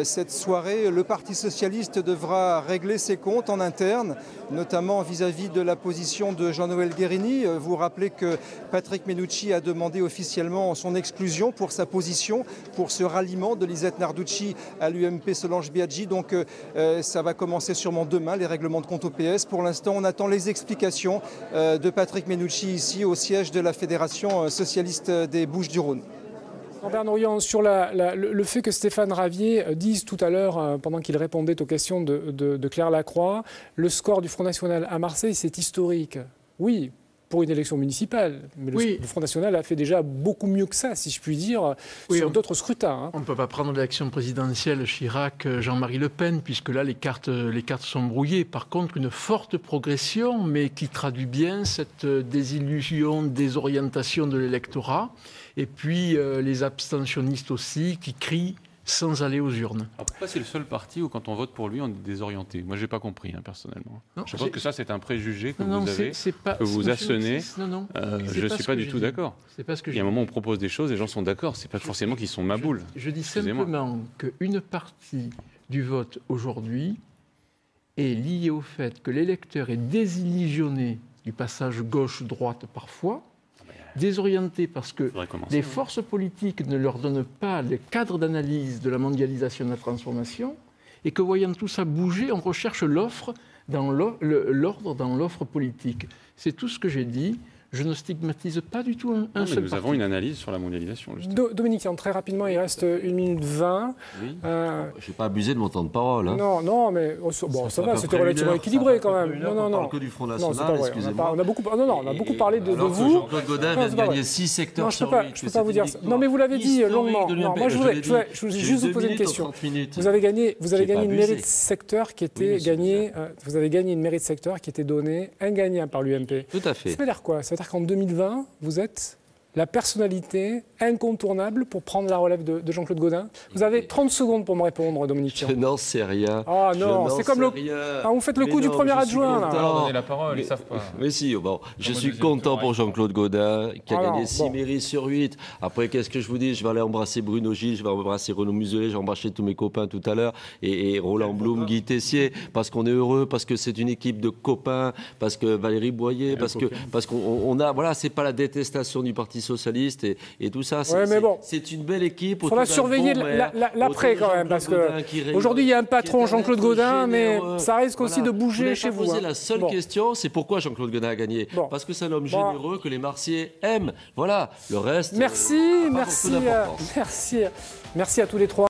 cette soirée, le Parti socialiste devra régler ses comptes en interne, notamment vis-à-vis de la position de Jean-Noël Guérini. Vous rappelez que Patrick Mennucci a demandé officiellement son exclusion pour sa position, pour ce ralliement de Lisette Narducci à l'UMP Solange Biaggi. Donc ça va commencer sûrement demain, les règlements de compte au PS. Pour l'instant, on attend les explications de Patrick Mennucci ici au siège de la Fédération socialiste des Bouches-du-Rhône. Norbert Norian, sur le fait que Stéphane Ravier dise tout à l'heure, pendant qu'il répondait aux questions de Claire Lacroix, le score du Front National à Marseille, c'est historique. Oui, pour une élection municipale. Mais le Front National a fait déjà beaucoup mieux que ça, si je puis dire, sur d'autres scrutins. Hein. On ne peut pas prendre l'élection présidentielle Chirac, Jean-Marie Le Pen, puisque là, les cartes sont brouillées. Par contre, une forte progression, mais qui traduit bien cette désillusion, désorientation de l'électorat. Et puis, les abstentionnistes aussi, qui crient sans aller aux urnes. Alors pourquoi c'est le seul parti où quand on vote pour lui, on est désorienté? Moi, je n'ai pas compris, personnellement. Non, je pense que ça, c'est un préjugé que vous avez, que vous assonez. Non, je ne suis pas du tout d'accord. Il y a un moment où on propose des choses, les gens sont d'accord. Ce n'est pas forcément qu'ils sont maboules. Je dis simplement qu'une partie du vote aujourd'hui est liée au fait que l'électeur est désillusionné du passage gauche-droite parfois, désorientés parce que les forces politiques ne leur donnent pas le cadre d'analyse de la mondialisation et de la transformation, et que voyant tout ça bouger, on recherche l'ordre dans l'offre politique. C'est tout ce que j'ai dit. Je ne stigmatise pas du tout un seul Nous avons une analyse sur la mondialisation. Dominique, très rapidement, il reste 1 minute 20. Oui. Je n'ai pas abusé de mon temps de parole. Hein. Non, mais ça va, c'était relativement équilibré quand même. Non. On parle que du Front National, excusez-moi. On a beaucoup parlé de vous. Jean-Claude Gaudin vient de gagner 6 secteurs. Non, je ne peux pas vous dire ça. Non, mais vous l'avez dit longuement. Non, moi, je voulais juste vous poser une question. Vous avez gagné une mairie de secteur qui était gagnée. Vous avez gagné une mairie de secteur qui était donnée ingagnable par l'UMP. Tout à fait. Ça veut dire quoi? Ça veut dire qu'en 2020, vous êtes la personnalité incontournable pour prendre la relève de Jean-Claude Gaudin? Vous avez 30 secondes pour me répondre, Dominique. Je n'en sais rien. Ah non, c'est comme le... Ah, vous faites le coup du premier adjoint. Donner la parole, ils savent pas. Mais si, bon, je suis content pour Jean-Claude Gaudin, qui a gagné 6 mairies sur 8. Après, qu'est-ce que je vous dis? Je vais aller embrasser Bruno Gilles, je vais embrasser Renaud Muselet, j'ai embrassé tous mes copains tout à l'heure, et Roland Blum, Guy Tessier, parce qu'on est heureux, parce que c'est une équipe de copains, parce que Valérie Boyer, parce qu'on a... Voilà, c'est pas la détestation du Parti socialiste et tout ça. C'est une belle équipe. Il faudra surveiller l'après quand même, parce qu'aujourd'hui, il y a un patron, Jean-Claude Gaudin, mais ça risque aussi de bouger chez vous. La seule question, c'est pourquoi Jean-Claude Gaudin a gagné. Parce que c'est un homme généreux que les Marseillais aiment. Voilà, le reste... Merci à tous les trois.